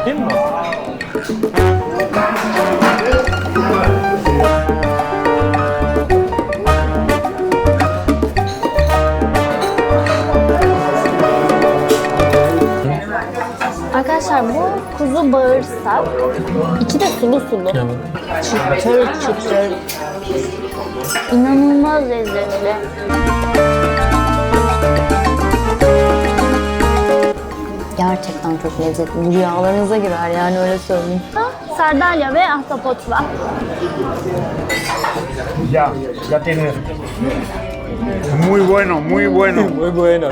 Değil mi? Arkadaşlar bu kuzu bağırsak. İçi de sulu sulu. Çıtır çıtır. İnanılmaz lezzetli. Gerçekten çok lezzetli. Rüyalarınıza girer yani, öyle söyleyeyim. Sardalya ve ahtapot var. Ya tiene. Muy bueno, muy bueno. Muy bueno.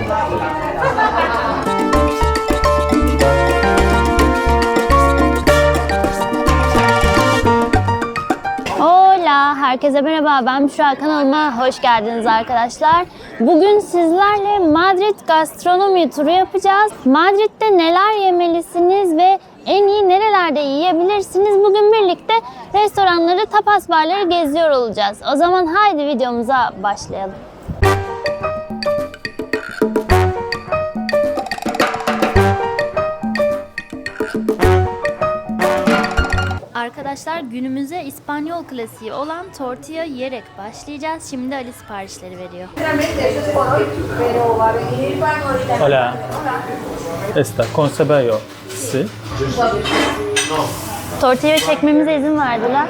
Hola, herkese merhaba. Ben Büşra, kanalıma hoş geldiniz arkadaşlar. Bugün sizlerle Madrid gastronomi turu yapacağız. Madrid'de neler yemelisiniz ve en iyi nerelerde yiyebilirsiniz? Bugün birlikte restoranları, tapas barları geziyor olacağız. O zaman haydi videomuza başlayalım. Arkadaşlar günümüze İspanyol klasiği olan tortilla yiyerek başlayacağız. Şimdi Ali siparişleri veriyor. Hola. Esta, con cebollo. Sí. Tortilla çekmemize izin verdiler.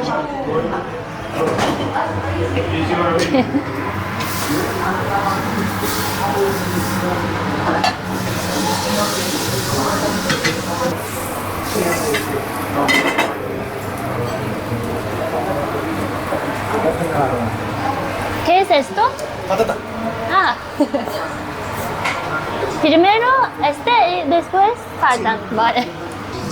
¿Qué es esto? Patata. Ah. Primero este y después faltan. Vale.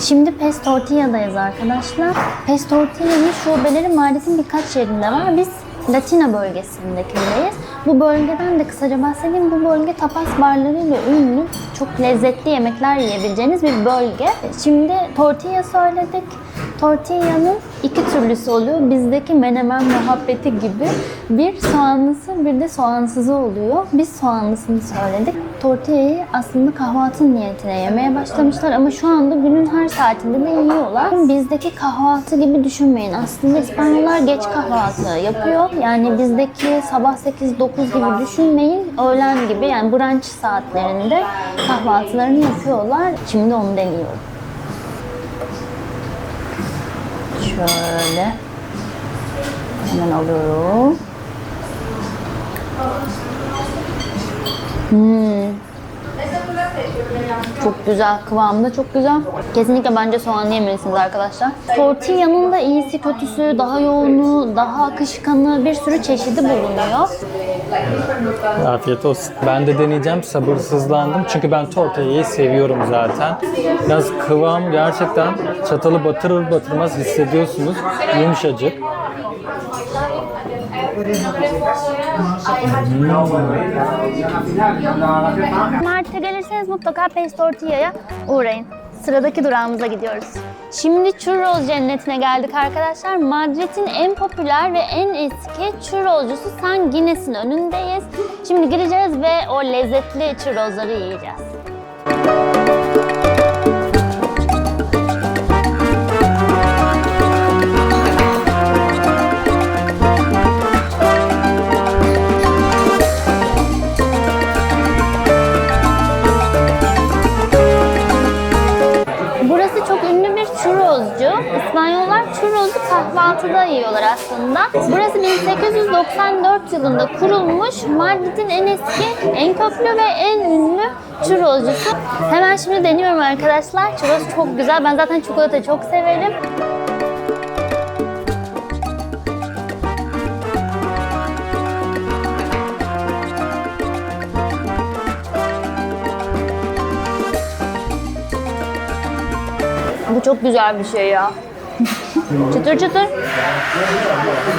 Şimdi Pez Tortilla'dayız arkadaşlar. Pez Tortilla'nın şubeleri Madrid'in birkaç yerinde var. Biz Latina bölgesindekideyiz. Bu bölgeden de kısaca bahsedeyim. Bu bölge tapas barlarıyla ünlü, çok lezzetli yemekler yiyebileceğiniz bir bölge. Şimdi tortilla söyledik. Tortilla'nın iki türlüsü oluyor. Bizdeki menemen muhabbeti gibi. Bir soğanlısı, bir de soğansızı oluyor. Biz soğanlısını söyledik. Tortilla'yı aslında kahvaltı niyetine yemeye başlamışlar ama şu anda günün her saatinde de yiyorlar. Bizdeki kahvaltı gibi düşünmeyin. Aslında İspanyollar geç kahvaltı yapıyor. Yani bizdeki sabah 8-9 gibi düşünmeyin. Öğlen gibi, yani brunch saatlerinde kahvaltılarını yapıyorlar. Şimdi onu deniyorum. Şöyle hemen alıyorum. Çok güzel, kıvamda çok güzel. Kesinlikle bence soğanlı yemelisiniz arkadaşlar. Tortilla'nın da iyisi kötüsü, daha yoğunu, daha akışkanı bir sürü çeşidi bulunuyor. Afiyet olsun. Ben de deneyeceğim. Sabırsızlandım. Çünkü ben tortilla'yı seviyorum zaten. Biraz kıvam gerçekten çatalı batırır batırmaz hissediyorsunuz. Yumuşacık. Madrid'e gelirseniz mutlaka Pez Tortilla'ya uğrayın. Sıradaki durağımıza gidiyoruz. Şimdi churros cennetine geldik arkadaşlar. Madrid'in en popüler ve en eski churroscusu San Ginés'in önündeyiz. Şimdi gireceğiz ve o lezzetli churrosları yiyeceğiz. Burası çok ünlü bir churroscu. İspanyollar churros'u kahvaltıda yiyorlar aslında. Burası 1894 yılında kurulmuş. Madrid'in en eski, en köklü ve en ünlü churroscusu. Hemen şimdi deniyorum arkadaşlar. Churros çok güzel. Ben zaten çikolata çok severim. Bu çok güzel bir şey ya. Çıtır çıtır.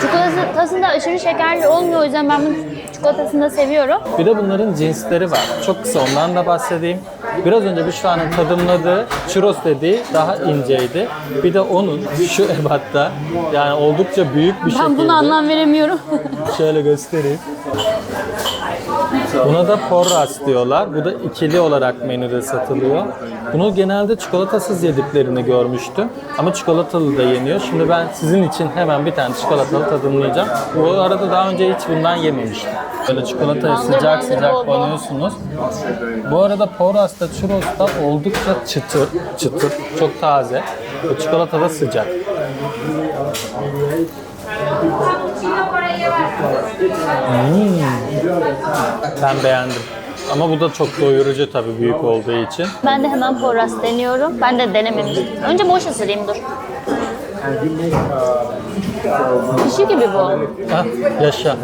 Çikolatası da aşırı şekerli olmuyor, o yüzden ben bunun çikolatasını da seviyorum. Bir de bunların cinsleri var. Çok kısa ondan da bahsedeyim. Biraz önce Büşra'nın tadımladığı churros dediği daha inceydi. Bir de onun şu ebatta, yani oldukça büyük bir şekilde. Ben buna anlam veremiyorum. Şöyle göstereyim. Buna da porras diyorlar. Bu da ikili olarak menüde satılıyor. Bunu genelde çikolatasız yediklerini görmüştüm. Ama çikolatalı da yeniyor. Şimdi ben sizin için hemen bir tane çikolatalı tadımlayacağım. Bu arada daha önce hiç bundan yememiştim. Böyle çikolatayı sıcak sıcak banıyorsunuz. Bu arada porras da churros da oldukça çıtır, çıtır, çok taze. Bu çikolata da sıcak. Ben beğendim. Ama bu da çok doyurucu tabii büyük olduğu için. Ben de hemen porras deniyorum. Ben de denememiştim. Önce boş ısırayım dur. Pişi gibi bu. Hah, yaşa.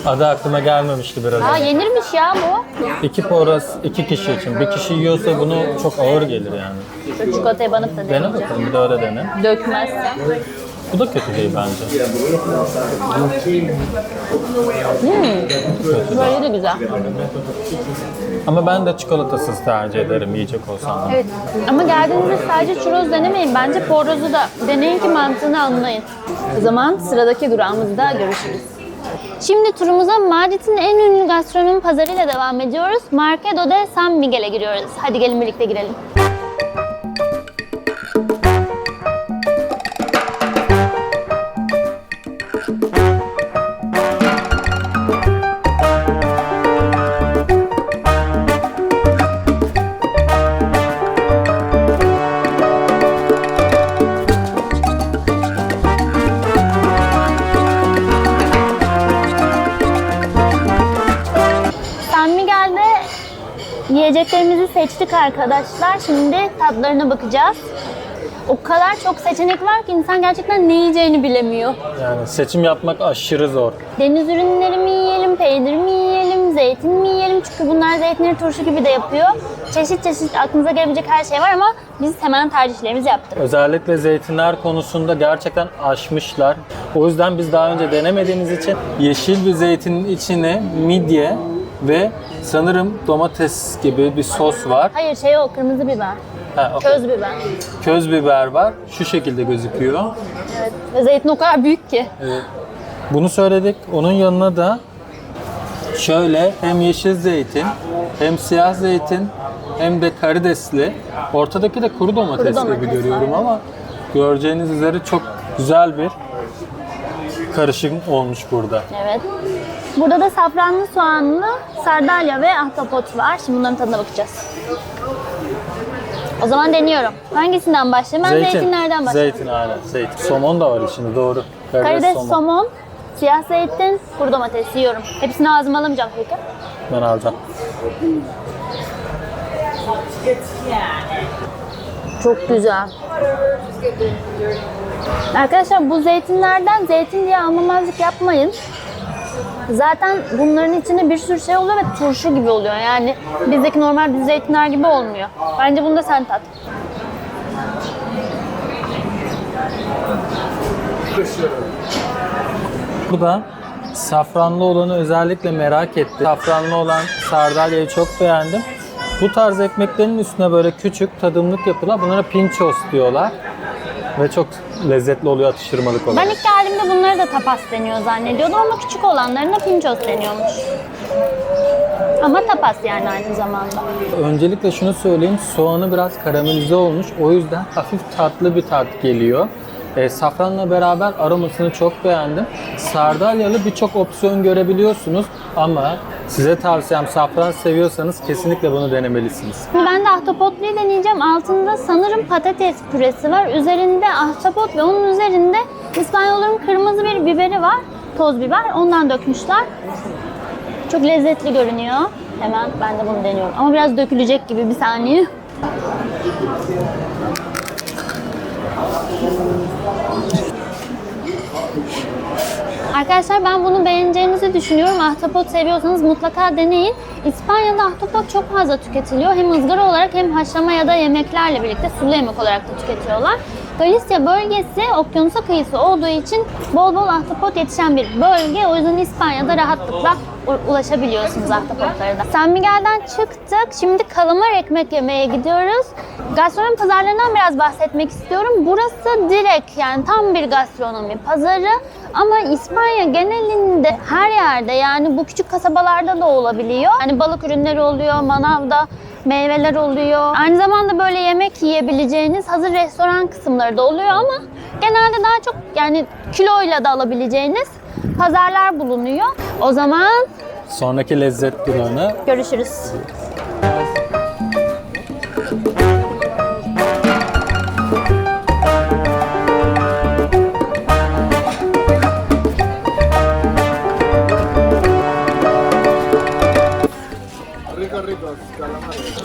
Adı aklıma gelmemişti biraz Aa önce. yenirmiş ya bu. 2 porras 2 kişi için. Bir kişi yiyorsa bunu çok ağır gelir yani. Şu çikolataya banıp da Dene deneyeceğim. bakalım, bir de öyle dene. Dökmezse. Bu da kötü değil bence. Böyle de güzel. Ama ben de çikolatasız tercih ederim yiyecek olsam da. Evet. Ama geldiğinizde sadece churros denemeyin. Bence porrozu da deneyin ki mantığını anlayın. O zaman sıradaki durağımızda görüşürüz. Şimdi turumuza Madrid'in en ünlü gastronomi pazarıyla devam ediyoruz. Mercado de San Miguel'e giriyoruz. Hadi gelin birlikte girelim. San Miguel'de yiyeceklerimizi seçtik arkadaşlar. Şimdi tadlarına bakacağız. O kadar çok seçenek var ki insan gerçekten ne yiyeceğini bilemiyor. Yani seçim yapmak aşırı zor. Deniz ürünleri mi yiyelim, peynir mi yiyelim, zeytin mi yiyelim? Çünkü bunlar zeytinleri turşu gibi de yapıyor. Çeşit çeşit aklınıza gelebilecek her şey var ama biz hemen tercihlerimizi yaptık. Özellikle zeytinler konusunda gerçekten aşmışlar. O yüzden biz daha önce denemediğimiz için yeşil bir zeytinin içine midye ve sanırım domates gibi bir sos var. Hayır o kırmızı biber, Ha, okey. köz biber. Köz biber var. Şu şekilde gözüküyor. Evet. Ve zeytin o kadar büyük ki. Bunu söyledik. Onun yanına da şöyle hem yeşil zeytin, hem siyah zeytin, hem de karidesli. Ortadaki de kuru domates, Kuru domates, gibi görüyorum aynen. ama göreceğiniz üzere çok güzel bir karışım olmuş burada. Evet. Burada da safranlı soğanlı sardalya ve ahtapot var. Şimdi bunların tadına bakacağız. O zaman deniyorum. Hangisinden başlayayım? Ben zeytinlerden başlayayım. Zeytin aynen. Zeytin. Somon da var içinde doğru. Karides, somon, siyah zeytin, kuru domates yiyorum. Hepsini ağzıma alamayacağım peki. Ben alacağım. Çok güzel. Arkadaşlar bu zeytinlerden zeytin diye almamazlık yapmayın. Zaten bunların içinde bir sürü şey oluyor ve turşu gibi oluyor. Yani bizdeki normal düz zeytinler gibi olmuyor. Bence bunu da sen tat. Burada safranlı olanı özellikle merak ettim. Safranlı olan sardalyayı çok beğendim. Bu tarz ekmeklerin üstüne böyle küçük tadımlık yapılan bunlara pinchos diyorlar. Ve çok lezzetli oluyor atıştırmalık olarak. Ben ilk geldiğimde bunları da tapas deniyor zannediyordum ama küçük olanlarına pinchos deniyormuş. Ama tapas yani aynı zamanda. Öncelikle şunu söyleyeyim, soğanı biraz karamelize olmuş. O yüzden hafif tatlı bir tat geliyor. Safranla beraber aromasını çok beğendim. Sardalyalı birçok opsiyon görebiliyorsunuz ama size tavsiyem safran seviyorsanız kesinlikle bunu denemelisiniz. Şimdi ben de ahtapotluyu deneyeceğim. Altında sanırım patates püresi var. Üzerinde ahtapot ve onun üzerinde İspanyolların kırmızı bir biberi var. Toz biber. Ondan dökmüşler. Çok lezzetli görünüyor. Hemen ben de bunu deniyorum. Ama biraz dökülecek gibi, bir saniye. Arkadaşlar ben bunu beğeneceğinizi düşünüyorum. Ahtapot seviyorsanız mutlaka deneyin. İspanya'da ahtapot çok fazla tüketiliyor. Hem ızgara olarak hem haşlama ya da yemeklerle birlikte sulu yemek olarak da tüketiyorlar. Galicia bölgesi okyanusa kıyısı olduğu için bol bol ahtapot yetişen bir bölge. O yüzden İspanya'da rahatlıkla ulaşabiliyorsunuz ahtapotlara da. San Miguel'den çıktık. Şimdi kalamar ekmek yemeye gidiyoruz. Gastronomi pazarlarından biraz bahsetmek istiyorum. Burası direkt yani tam bir gastronomi pazarı. Ama İspanya genelinde her yerde yani bu küçük kasabalarda da olabiliyor. Hani balık ürünleri oluyor, manavda meyveler oluyor. Aynı zamanda böyle yemek yiyebileceğiniz hazır restoran kısımları da oluyor ama genelde daha çok yani kiloyla da alabileceğiniz pazarlar bulunuyor. O zaman Sonraki lezzet durağına görüşürüz.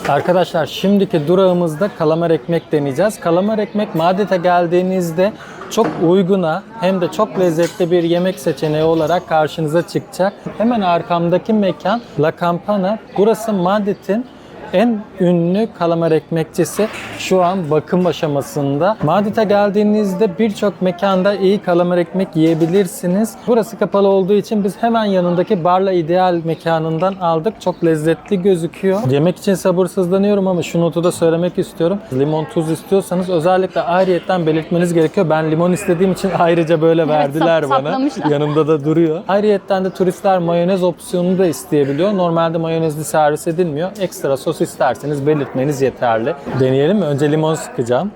Arkadaşlar şimdiki durağımızda kalamar ekmek deneyeceğiz. Kalamar ekmek Madrid'e geldiğinizde çok uyguna hem de çok lezzetli bir yemek seçeneği olarak karşınıza çıkacak. Hemen arkamdaki mekan La Campana. Burası Madrid'in en ünlü kalamar ekmekçisi. Şu an bakım aşamasında. Madrid'e geldiğinizde birçok mekanda iyi kalamar ekmek yiyebilirsiniz. Burası kapalı olduğu için biz hemen yanındaki Barla İdeal mekanından aldık. Çok lezzetli gözüküyor. Yemek için sabırsızlanıyorum ama şu notu da söylemek istiyorum. Limon, tuz istiyorsanız özellikle ayrıyetten belirtmeniz gerekiyor. Ben limon istediğim için ayrıca böyle verdiler bana. saplamışlar. Yanımda da duruyor. Ayrıyetten de turistler mayonez opsiyonunu da isteyebiliyor. Normalde mayonezli servis edilmiyor. Ekstra sos isterseniz belirtmeniz yeterli. Deneyelim mi? Önce limon sıkacağım.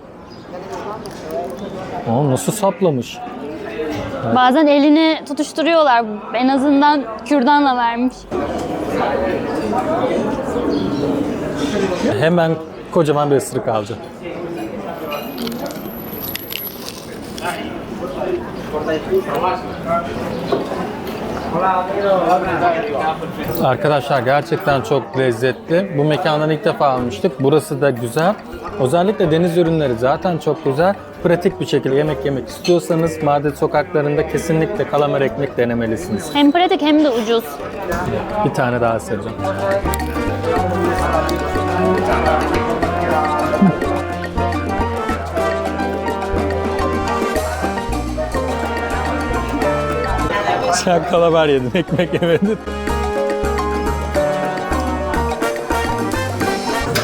Aa, nasıl saplamış? Bazen elini tutuşturuyorlar. En azından kürdanla vermiş. Hemen kocaman bir ısırık alacağım. Arkadaşlar gerçekten çok lezzetli. Bu mekandan ilk defa almıştık. Burası da güzel. Özellikle deniz ürünleri zaten çok güzel. Pratik bir şekilde yemek yemek istiyorsanız Madrid sokaklarında kesinlikle kalamar ekmek denemelisiniz. Hem pratik hem de ucuz. Bir tane daha seveceğim. Sen kalamar yedin, ekmek yemedin.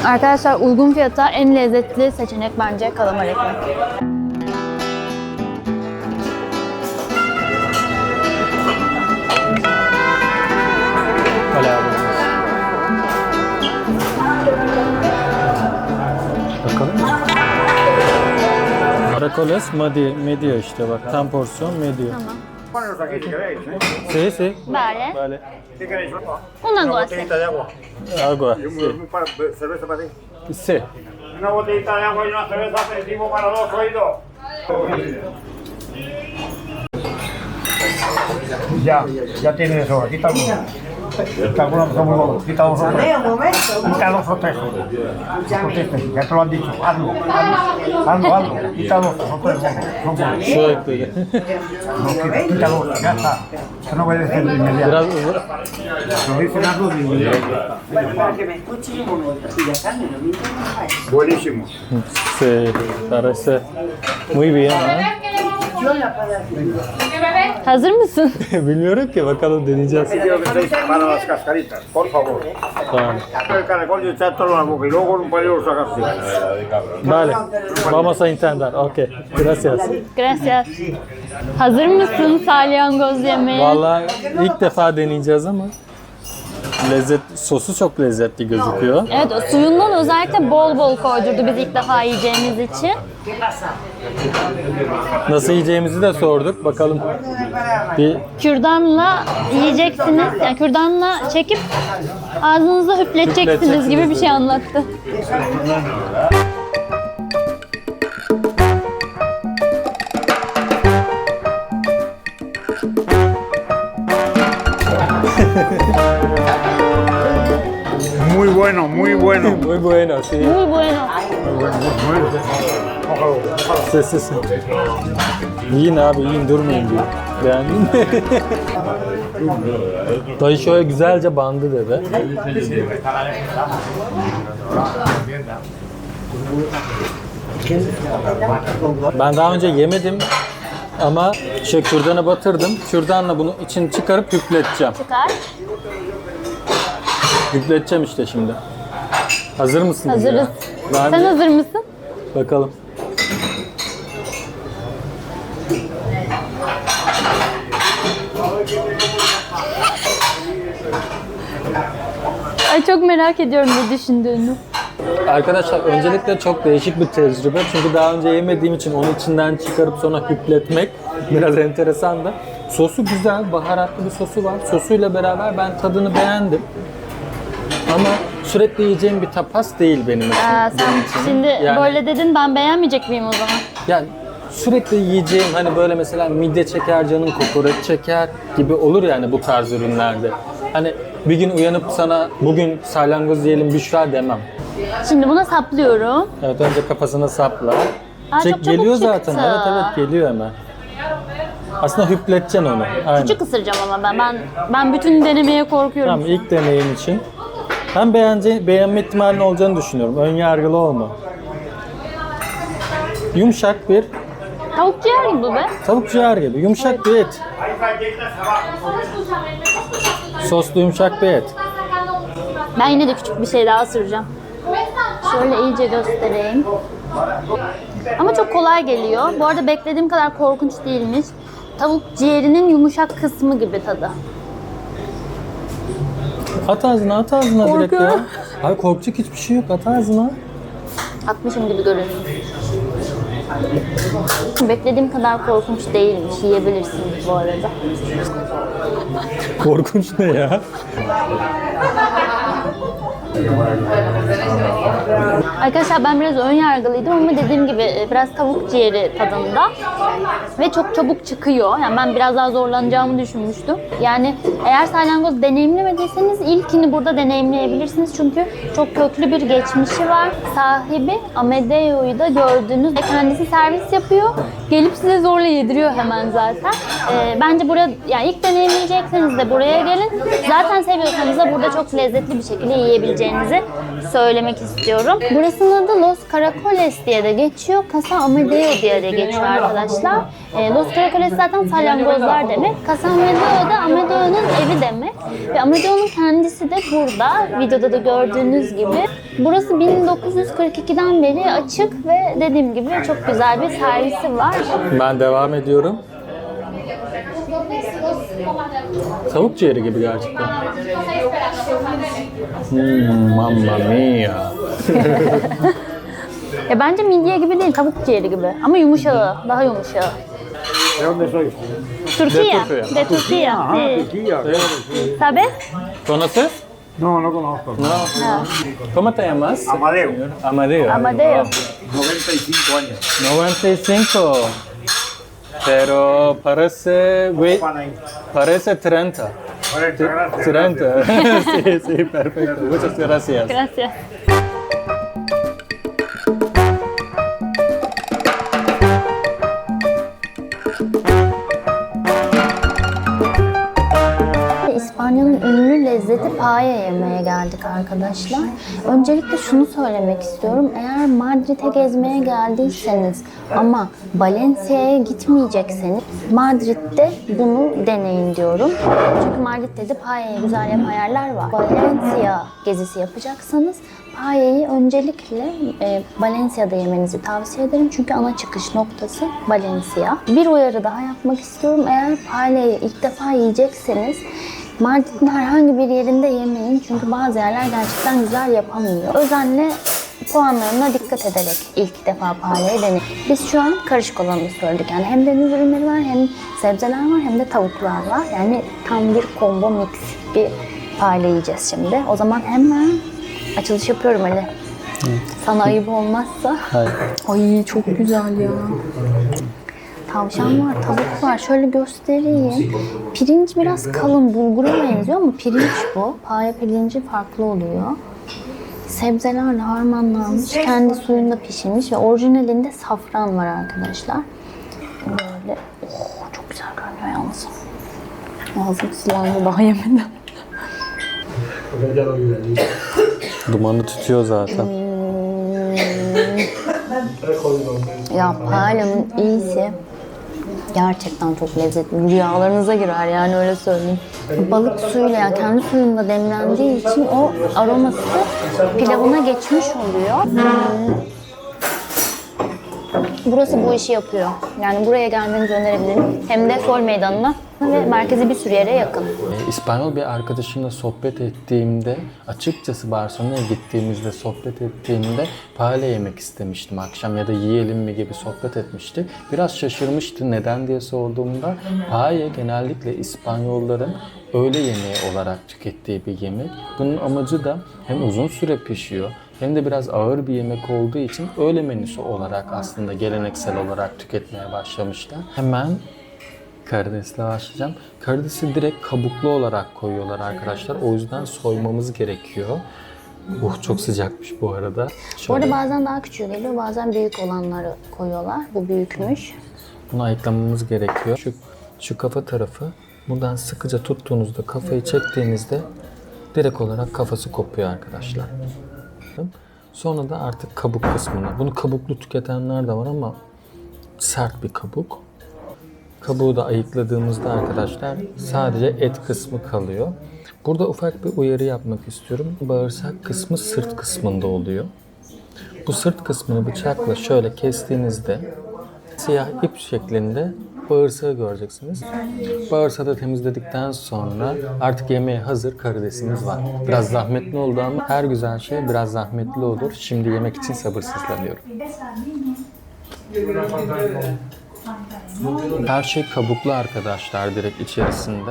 Arkadaşlar uygun fiyata en lezzetli seçenek bence kalamar ekmek. Bakalım. Caracoles medio işte bak. Tam porsiyon medio. Tamam. Poneros aquí si queréis, ¿eh? Sí, sí. Vale. Vale. ¿Qué queréis? Una Una goce. botellita de agua. Agua. Y un par de cerveza para ti. Sí. Una botellita de agua y una cerveza aperitivo para dos, oído. Ya tiene eso. Quita alguno. Quita alguno que son muy buenos. Quita dos o tres. Quita dos o tres. Ya te lo han dicho. Hazlo. Hazlo. Quita dos o tres. Son buenos. Şu ekledi. No, quita dos. Ya está. Eso no obedece de inmediato. Biraz Lo dicen hazlo de inmediato. Para que me escuche y la carne, lo mismo no hay. Buenísimo. sí, parece muy bien. ¿Ha? Yo la para Hazır mısın? Bilmiyorum ki bakalım deneyeceğiz. Quiero que seáis para las cascaritas, por favor. Tamam. El caracol y echártelo en la boca y luego con un palillo lo sacaste. Vale. Vamos a intentar. Okay. Gracias. Gracias. Hazır mısın salyangoz yemeye? Vallahi ilk defa deneyeceğiz ama sosu çok lezzetli gözüküyor. Evet, o suyundan özellikle bol bol koydurdu biz ilk defa yiyeceğimiz için. Nasıl yiyeceğimizi de sorduk. Bakalım. Bir Kürdanla yiyeceksiniz. Yani kürdanla çekip ağzınıza hüpleteceksiniz gibi bir şey anlattı. Muy bueno, muy bueno. muy bueno, sí. Muy bueno. Sessiz. Yiyin abi, yiyin durmayın diyor. Beğendin mi? Dayı şöyle güzelce bandı dedi. Ben daha önce yemedim ama kürdana batırdım. Kürdanla bunu içini çıkarıp hüpleteceğim. Çıkar. Hüpleteceğim işte şimdi. Hazır mısınız? Hazırız. ya? Ben Sen de- hazır mısın? Bakalım. Ay çok merak ediyorum ne düşündüğünü. Arkadaşlar öncelikle çok değişik bir tecrübe. Çünkü daha önce yemediğim için onu içinden çıkarıp sonra hüpletmek biraz enteresan da. Sosu güzel, baharatlı bir sosu var. Sosuyla beraber ben tadını beğendim. Ama sürekli yiyeceğim bir tapas değil benim için. Sen Benim için. şimdi Yani- böyle dedin, ben beğenmeyecek miyim o zaman? Yani sürekli yiyeceğim hani böyle mesela midye çeker, canın kokoreç çeker gibi olur yani bu tarz ürünlerde. Hani bir gün uyanıp sana bugün salyangoz yiyelim Büşra demem. Şimdi buna saplıyorum. Evet, önce kafasına sapla. Aa, çok çabuk Geliyor zaten. çıktı. Evet geliyor hemen. Aslında hüpleteceksin onu. Aynen. Küçük ısıracağım ama ben bütün denemeye korkuyorum. Tamam, ilk deneyim için. Ben beğenme ihtimalinin olacağını düşünüyorum. Ön yargılı olma. Yumuşak bir Tavuk ciğer gibi be. tavuk ciğer gibi. Yumuşak bir et. Soslu yumuşak bir et. Ben yine de küçük bir şey daha ısıracağım. Şöyle iyice göstereyim. Ama çok kolay geliyor. Bu arada beklediğim kadar korkunç değilmiş. Tavuk ciğerinin yumuşak kısmı gibi tadı. At ağzına direkt ya. Korkuyorum. Hayır, korkacak hiçbir şey yok. At ağzına. Atmışım gibi görünüyor. Beklediğim kadar korkunç değilmiş. Yiyebilirsiniz bu arada. Korkunç ne ya? Arkadaşlar ben biraz ön yargılıydım ama dediğim gibi biraz tavuk ciğeri tadında ve çok çabuk çıkıyor. Yani ben biraz daha zorlanacağımı düşünmüştüm. Yani eğer salyangoz deneyimlemediyseniz ilkini burada deneyimleyebilirsiniz çünkü çok köklü bir geçmişi var. Sahibi Amedeo'yu da gördünüz ve kendisi servis yapıyor. Gelip size zorla yediriyor hemen zaten. Bence buraya, yani ilk deneyimleyecekseniz de buraya gelin. Zaten seviyorsanız da burada çok lezzetli bir şekilde yiyebileceğinizi söylemek istiyorum. Burasının adı Los Caracoles diye de geçiyor. Casa Amedeo diye de geçiyor arkadaşlar. Los Caracoles zaten salyangozlar demek. Casa Amedeo da Amedeo'nun evi demek. Ve Amedeo'nun kendisi de burada. Videoda da gördüğünüz gibi. Burası 1942'den beri açık ve dediğim gibi çok güzel bir servisi var. Ben devam ediyorum. Tavuk ciğeri gibi gerçekten. Mamma mia. Bence midye gibi değil, tavuk ciğeri gibi. Ama yumuşağı, daha yumuşağı. ¿De dónde soy? Turquía. Turquía. De Turquía. Ah, Sí. Turquía. ¿Sabes? ¿Conoces? No, no conozco. No. ¿Cómo te llamas? Amadeo. Amadeo. Amadeo. 95 años. 95. Pero parece parece 30. 40, gracias. 30. Sí, sí, perfecto. Muchas gracias. Gracias. İspanya'nın ünlü lezzeti paella yemeye geldik arkadaşlar. Öncelikle şunu söylemek istiyorum. Eğer Madrid'e gezmeye geldiyseniz ama Valencia'ya gitmeyecekseniz Madrid'de bunu deneyin diyorum. Çünkü Madrid'de de paella'yı güzel yapan yerler var. Valencia gezisi yapacaksanız paella'yı öncelikle Valencia'da yemenizi tavsiye ederim. Çünkü ana çıkış noktası Valencia. Bir uyarı daha yapmak istiyorum. Eğer paella'yı ilk defa yiyecekseniz Madrid'in herhangi bir yerinde yemeyin. Çünkü bazı yerler gerçekten güzel yapamıyor. Özenle puanlarına dikkat ederek ilk defa paella'yı deneyin. Biz şu an karışık olanı söyledik. Yani hem deniz ürünleri var, hem sebzeler var, hem de tavuklar var. Yani tam bir combo mix bir paella yiyeceğiz şimdi. O zaman hemen açılış yapıyorum Ali. Sana ayıp olmazsa. Hayır. Ay çok güzel ya. Tavşan var, tavuk var. Şöyle göstereyim. Pirinç biraz kalın, bulgura benziyor ama pirinç bu. Paella pirinci farklı oluyor. Sebzelerle harmanlanmış, kendi suyunda pişirmiş ve orijinalinde safran var arkadaşlar. Böyle, çok güzel görünüyor yalnız. Ağzım sulandı daha yemeden. Dumanı tutuyor zaten. Ya paela'nın iyisi gerçekten çok lezzetli. Rüyalarınıza girer yani öyle söyleyeyim. Balık suyuyla yani kendi suyunda demlendiği için o aroması pilavına geçmiş oluyor. Burası bu işi yapıyor. Yani buraya gelmenizi önerebilirim. Hem de Sol Meydanı'na ve merkezi bir sürü yere yakın. İspanyol bir arkadaşımla sohbet ettiğimde, açıkçası Barcelona'ya gittiğimizde sohbet ettiğimde paella yemek istemiştim akşam ya da yiyelim mi gibi sohbet etmiştik. Biraz şaşırmıştı neden diye sorduğumda paella genellikle İspanyolların öğle yemeği olarak tükettiği bir yemek. Bunun amacı da hem uzun süre pişiyor hem de biraz ağır bir yemek olduğu için öğle menüsü olarak aslında geleneksel olarak tüketmeye başlamışlar. Hemen karidesle başlayacağım. Karidesi direkt kabuklu olarak koyuyorlar arkadaşlar. O yüzden soymamız gerekiyor. Çok sıcakmış bu arada. Bu arada bazen daha küçüğü geliyor, bazen büyük olanları koyuyorlar. Bu büyükmüş. Bunu ayıklamamız gerekiyor. Şu kafa tarafı, buradan sıkıca tuttuğunuzda, kafayı çektiğinizde direkt olarak kafası kopuyor arkadaşlar. Sonra da artık kabuk kısmına. Bunu kabuklu tüketenler de var ama sert bir kabuk. Kabuğu da ayıkladığımızda arkadaşlar sadece et kısmı kalıyor. Burada ufak bir uyarı yapmak istiyorum. Bağırsak kısmı sırt kısmında oluyor. Bu sırt kısmını bıçakla şöyle kestiğinizde siyah ip şeklinde bağırsağı göreceksiniz. Bağırsağı da temizledikten sonra artık yemeğe hazır karidesimiz var. Biraz zahmetli oldu ama her güzel şey biraz zahmetli olur. Şimdi yemek için sabırsızlanıyorum. Her şey kabuklu arkadaşlar direkt içerisinde.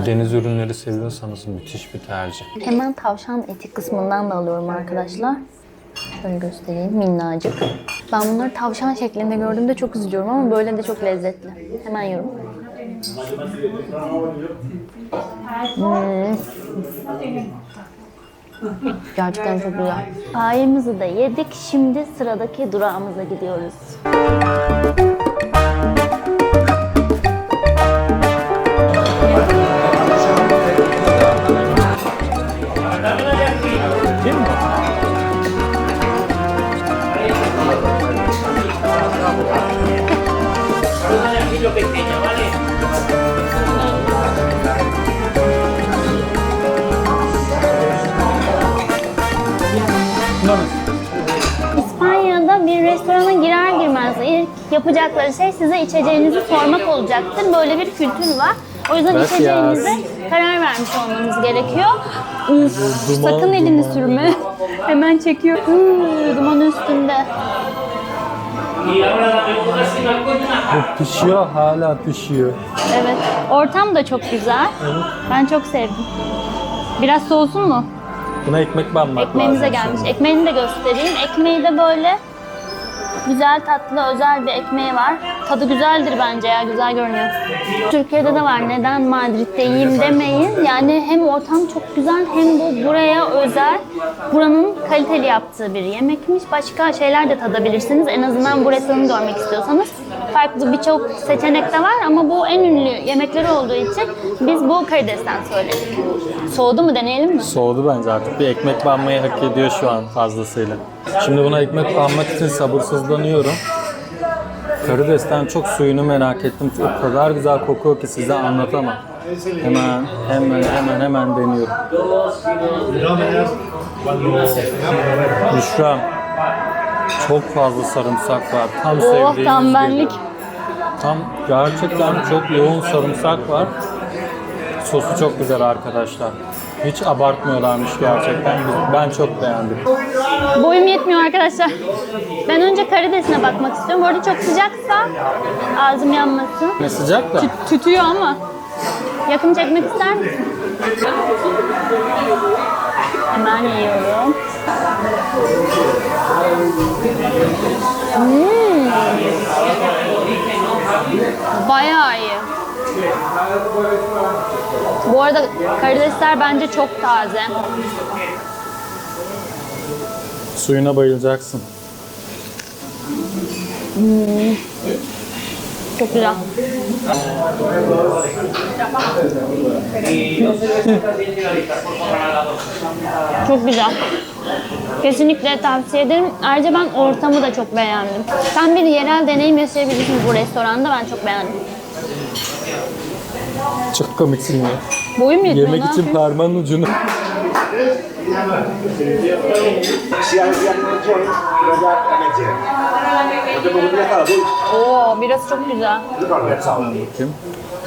Deniz ürünleri seviyorsanız müthiş bir tercih. Hemen tavşan eti kısmından da alıyorum arkadaşlar. Şöyle göstereyim, minnacık. Ben bunları tavşan şeklinde gördüğümde çok üzülüyorum ama böyle de çok lezzetli. Hemen yiyorum. Gerçekten çok güzel. Payımızı da yedik. Şimdi sıradaki durağımıza gidiyoruz. İspanya'da bir restorana girer girmez ilk yapacakları şey size içeceğinizi sormak olacaktır. Böyle bir kültür var. O yüzden içeceğinize karar vermiş olmanız gerekiyor. Sakın elini sürme. Hemen çekiyor. Duman üstünde. Bu pişiyor, hala pişiyor. Evet. Ortam da çok güzel. Evet. Ben çok sevdim. Biraz soğusun mu? Buna ekmek banmak Ekmeğimize gelmiş. Sonra. Ekmeğini de göstereyim. Ekmeği de böyle güzel, tatlı, özel bir ekmeği var. Tadı güzeldir bence ya, güzel görünüyor. Türkiye'de de var, neden Madrid'de yiyeyim demeyin. Yani hem ortam çok güzel hem bu buraya özel, buranın kaliteli yaptığı bir yemekmiş. Başka şeyler de tadabilirsiniz. En azından bu restoranı görmek istiyorsanız. Farklı birçok seçenek de var ama bu en ünlü yemekleri olduğu için biz bu karidesten söyledik. Soğudu mu, deneyelim mi? Soğudu bence artık. Bir ekmek banmayı hak ediyor şu an fazlasıyla. Şimdi buna ekmek banmak için sabırsızlanıyorum. Karidesten çok suyunu merak ettim. O kadar güzel kokuyor ki size anlatamam. Hemen deniyorum. Büşra, çok fazla sarımsak var. Tam sevdiğimiz tam benlik. gibi. Tam gerçekten çok yoğun sarımsak var. Sosu çok güzel arkadaşlar. Hiç abartmıyorlarmış gerçekten. Ben çok beğendim. Boyum yetmiyor arkadaşlar. Ben önce karidesine bakmak istiyorum. Bu arada çok sıcaksa ağzım yanmasın. Ne sıcak da? Tütüyor ama. Yakın çekmek ister misin? Hemen yiyorum. Bayağı iyi. Bu arada karidesler bence çok taze. Suyuna bayılacaksın. Çok güzel. Çok güzel. Kesinlikle tavsiye ederim. Ayrıca ben ortamı da çok beğendim. Tam bir yerel deneyim yaşayabilirsiniz bu restoranda. Ben çok beğendim. Çok komiksin ya. Boyum yetmiyor. Yemek ne için yapayım? parmağın ucunu. Oo, birası çok güzel.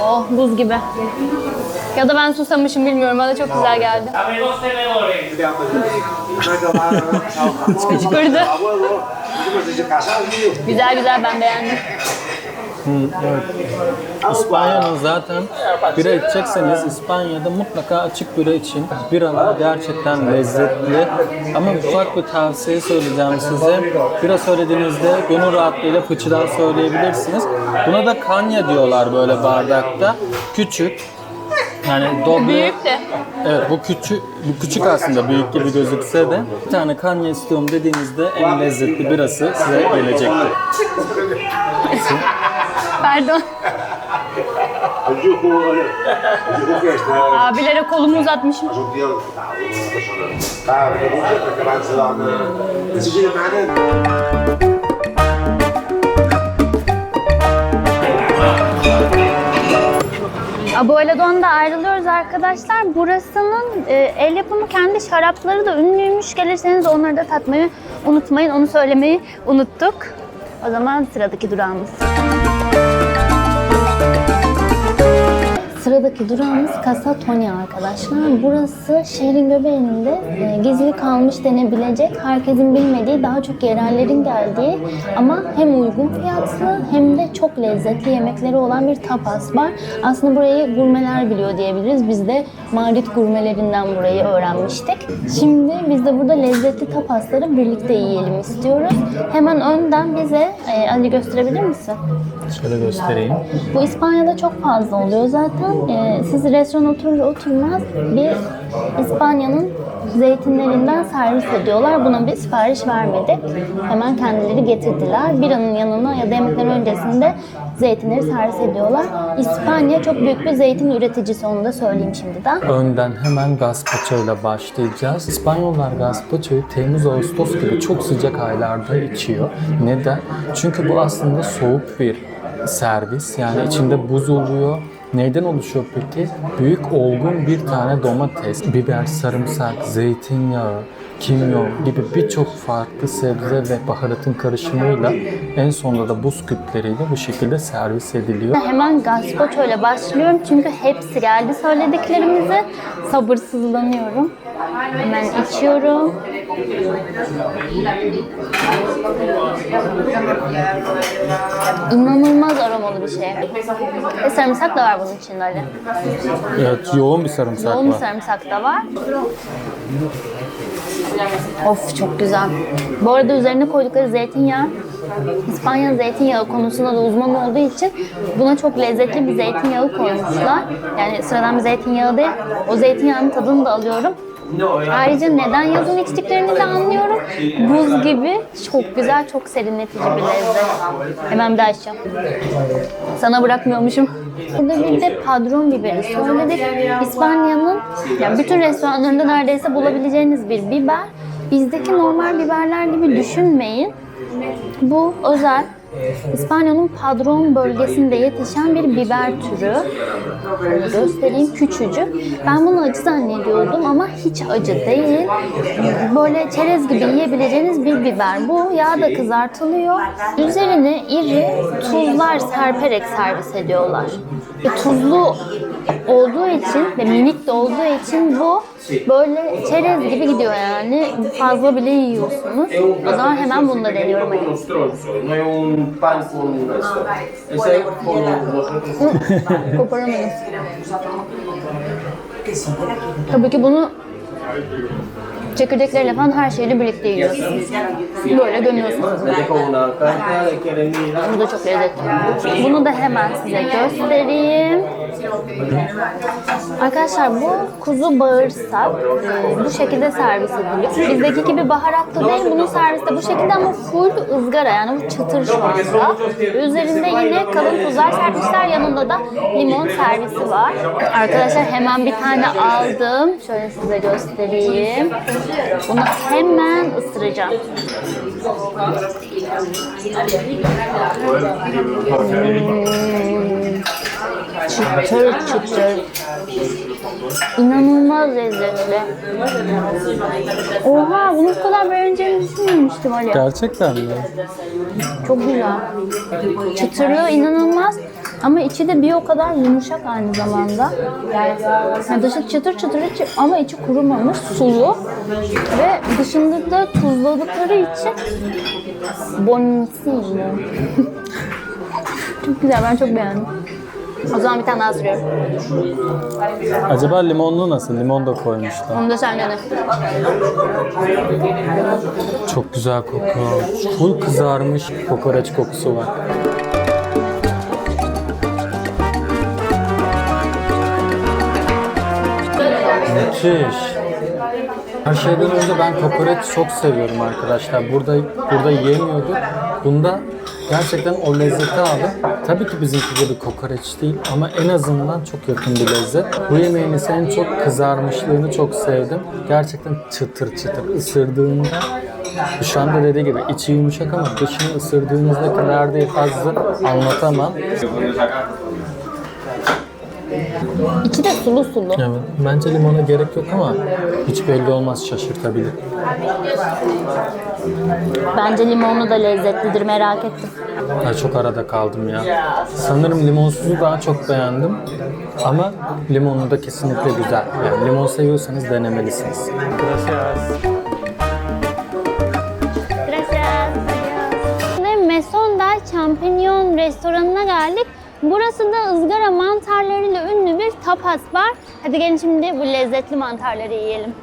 Oh, buz gibi. Ya da ben susamışım bilmiyorum. Bana çok güzel geldi. Çıkırdı. Güzel güzel, ben beğendim. İspanya'nın zaten bira içecekseniz İspanya'da mutlaka açık bira için. Biralar gerçekten lezzetli. Ama ufak bir tavsiye söyleyeceğim size. Bira söylediğinizde gönül rahatlığıyla fıçıdan söyleyebilirsiniz. Buna da kanya diyorlar böyle bardakta. Küçük. Yani doble. Büyük de. Evet, bu küçük aslında, büyük gibi gözükse de bir tane kanya istiyorum dediğinizde en lezzetli birası size gelecektir. Pardon. Abilere kolumu uzatmışım. Abuelado'dan da ayrılıyoruz arkadaşlar. Burasının el yapımı kendi şarapları da ünlüymüş. Gelirseniz onları da tatmayı unutmayın. Onu söylemeyi unuttuk. O zaman sıradaki durağımız. Sıradaki durağımız Casa Tonya arkadaşlar. Burası şehrin göbeğinde gizli kalmış denebilecek, herkesin bilmediği, daha çok yerellerin geldiği ama hem uygun fiyatlı hem de çok lezzetli yemekleri olan bir tapas bar. Aslında burayı gurmeler biliyor diyebiliriz. Biz de Madrid gurmelerinden burayı öğrenmiştik. Şimdi biz de burada lezzetli tapasları birlikte yiyelim istiyoruz. Hemen önden bize Ali gösterebilir misin? Şöyle göstereyim. Bu İspanya'da çok fazla oluyor zaten. Siz restoran oturur oturmaz bir İspanya'nın zeytinlerinden servis ediyorlar. Buna bir sipariş vermedik. Hemen kendileri getirdiler. Biranın yanına ya da yemekler öncesinde zeytinleri servis ediyorlar. İspanya çok büyük bir zeytin üreticisi, onu da söyleyeyim şimdiden. Önden hemen gazpacho ile başlayacağız. İspanyollar gazpacho'yu Temmuz-Ağustos gibi çok sıcak aylarda içiyor. Neden? Çünkü bu aslında soğuk bir servis. Yani içinde buz oluyor. Neyden oluşuyor peki? Büyük olgun bir tane domates, biber, sarımsak, zeytinyağı, kimyon gibi birçok farklı sebze ve baharatın karışımıyla en sonunda da buz küpleriyle bu şekilde servis ediliyor. Hemen gazpacho ile başlıyorum çünkü hepsi geldi söylediklerimizi. Sabırsızlanıyorum. Hemen içiyorum. İnanılmaz aromalı bir şey. Ve sarımsak da var bunun içinde Ali. Evet, yoğun bir sarımsak Yoğun bir var. sarımsak da var. Of, çok güzel. Bu arada üzerine koydukları zeytinyağı, İspanya zeytinyağı konusunda da uzman olduğu için buna çok lezzetli bir zeytinyağı koymuşlar. Yani sıradan bir zeytinyağı değil. O zeytinyağının tadını da alıyorum. Ayrıca neden yazın içtiklerini de anlıyorum. Buz gibi, çok güzel, çok serinletici bir lezzet. Hemen bir daha içeceğim. Sana bırakmıyormuşum. Burada bir de padron biberi söyledik. İspanya'nın, yani bütün restoranlarında neredeyse bulabileceğiniz bir biber. Bizdeki normal biberler gibi düşünmeyin. Bu özel, İspanya'nın Padron bölgesinde yetişen bir biber türü. Şöyle göstereyim, küçücük. Ben bunu acı zannediyordum ama hiç acı değil. Böyle çerez gibi yiyebileceğiniz bir biber. Bu yağda kızartılıyor. Üzerine iri tuzlar serperek servis ediyorlar. Tuzlu olduğu için ve minik de olduğu için bu böyle çerez gibi gidiyor yani. Fazla bile yiyorsunuz. O zaman hemen bunu da deniyorum. No es un pan con esto. Ese es con vosotros. Koparamadım. Tabii ki bunu Çekirdekleriyle falan her şeyle birlikte yiyorsunuz. Böyle gömüyorsunuz. Mete con una carta de que le mira. Bu da çok lezzetli. Bunu da hemen size göstereyim. Arkadaşlar bu kuzu bağırsak bu şekilde servis ediliyor. Bizdeki gibi baharatlı değil, bunun servisi de bu şekilde ama full ızgara, yani bu çıtır şu anda. Üzerinde yine kalın tuzlar serpmişler, yanında da limon servisi var. Arkadaşlar hemen bir tane aldım. Şöyle size göstereyim. Bunu hemen ısıracağım. Çıtır çıtır. İnanılmaz lezzetli. Oha, bunu bu kadar beğeneceğimi düşünmemiştim Ali. Gerçekten mi? Çok güzel. Çıtırlığı inanılmaz. Ama içi de bir o kadar yumuşak aynı zamanda. Yani dışı çıtır çıtır ama içi kurumamış, sulu. Ve dışında da tuzladıkları için bonissimo. Çok güzel, ben çok beğendim. O zaman bir tane daha sürüyorum. Acaba limonlu nasıl? Limon da koymuşlar. Onu da sen dene. Çok güzel kokuyor. Full kızarmış kokoreç kokusu var. Müthiş. Her şeyden önce ben kokoreç çok seviyorum arkadaşlar. Burada yiyemiyorduk. Bunda gerçekten o lezzeti aldım. Tabii ki bizimki gibi kokoreç değil ama en azından çok yakın bir lezzet. Bu yemeğin ise en çok kızarmışlığını çok sevdim. Gerçekten çıtır çıtır ısırdığında, şu anda dediği gibi içi yumuşak ama dışını ısırdığınızda verdiği hazzı anlatamam. İçi de sulu sulu. Evet, bence limona gerek yok ama hiç belli olmaz, şaşırtabilir. Bence limonlu da lezzetlidir, merak ettim. Ay, çok arada kaldım ya. Sanırım limonsuzu daha çok beğendim ama limonlu da kesinlikle güzel. Yani limon seviyorsanız denemelisiniz. Gracias. Şimdi Maison del Champignon restoranına geldik. Burası da ızgara mantarlarıyla ünlü bir tapas var. Hadi gelin şimdi bu lezzetli mantarları yiyelim.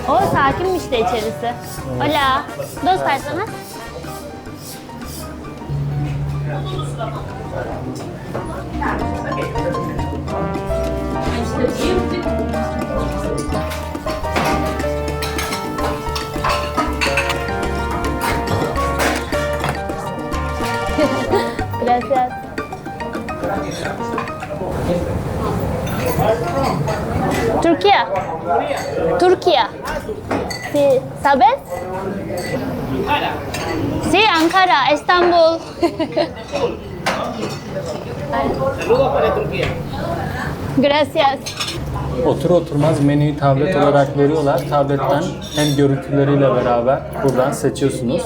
O sakinmiş de içerisi. Hola. Dos personas. Gracias. Turquía. Turquía. Sí, ¿sabes? Sí, Ankara, Estambul. Gracias. Otur oturmaz menüyü tablet olarak veriyorlar. Tabletten hem görüntüleriyle beraber buradan seçiyorsunuz.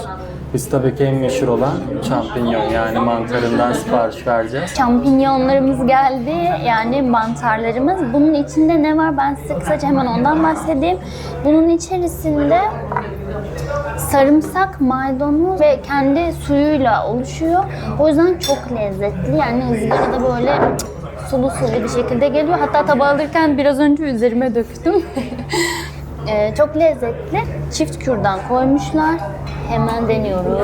Biz tabii ki en meşhur olan champignon, yani mantarından sipariş vereceğiz. Şampinyonlarımız geldi, yani mantarlarımız. Bunun içinde ne var? Ben size kısaca hemen ondan bahsedeyim. Bunun içerisinde sarımsak, maydanoz ve kendi suyuyla oluşuyor. O yüzden çok lezzetli. Yani ızgarada böyle sulu sulu bir şekilde geliyor. Hatta tabağı alırken biraz önce üzerime döktüm. Çok lezzetli. Çift kürdan koymuşlar. Hemen deniyorum.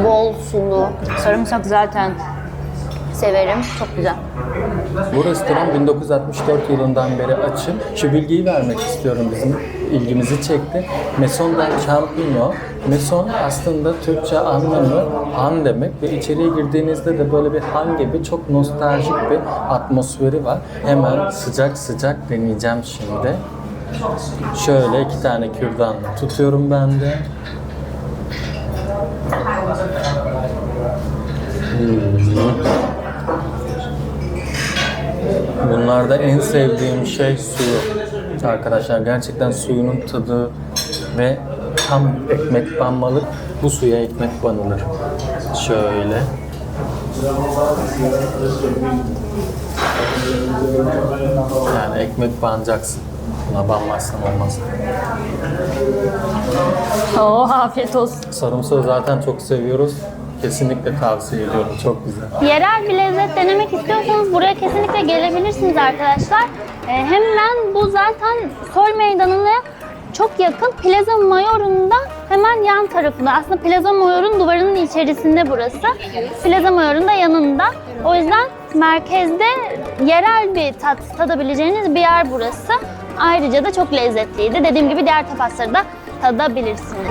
Bol sulu. Sarımsak zaten severim. Çok güzel. Bu restoran 1964 yılından beri açık. Şu bilgiyi vermek istiyorum, bizim ilgimizi çekti. Maison del Champignon. Maison aslında Türkçe anlamı han demek ve içeriye girdiğinizde de böyle bir han gibi çok nostaljik bir atmosferi var. Hemen sıcak sıcak deneyeceğim şimdi. Şöyle 2 tane kürdan tutuyorum ben de. Bunlarda en sevdiğim şey suyu. Arkadaşlar gerçekten suyunun tadı ve tam ekmek banmalık. Bu suya ekmek banılır. Şöyle. Yani ekmek banacaksın. Buna banmazsan olmaz. Oh, afiyet olsun. Sarımsağı zaten çok seviyoruz. Kesinlikle tavsiye ediyorum. Çok güzel. Yerel bir lezzet denemek istiyorsanız buraya kesinlikle gelebilirsiniz arkadaşlar. Hemen bu zaten Sol Meydanı'na çok yakın. Plaza Mayor'un da hemen yan tarafında. Aslında Plaza Mayor'un duvarının içerisinde burası. Plaza Mayor'un da yanında. O yüzden merkezde yerel bir tat tadabileceğiniz bir yer burası. Ayrıca da çok lezzetliydi. Dediğim gibi diğer tapasları da tadabilirsiniz.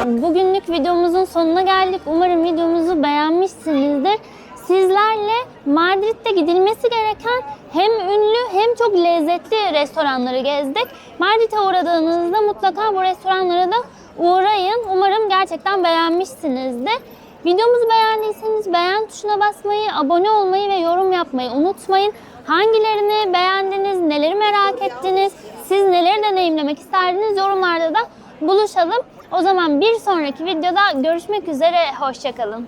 Bugünlük videomuzun sonuna geldik. Umarım videomuzu beğenmişsinizdir. Sizlerle Madrid'de gidilmesi gereken hem ünlü hem çok lezzetli restoranları gezdik. Madrid'e uğradığınızda mutlaka bu restoranlara da uğrayın. Umarım gerçekten beğenmişsinizdir. Videomuzu beğendiyseniz beğen tuşuna basmayı, abone olmayı ve yorum yapmayı unutmayın. Hangilerini beğendiniz, neleri merak ettiniz, siz neleri deneyimlemek isterdiniz yorumlarda da buluşalım. O zaman bir sonraki videoda görüşmek üzere, hoşça kalın.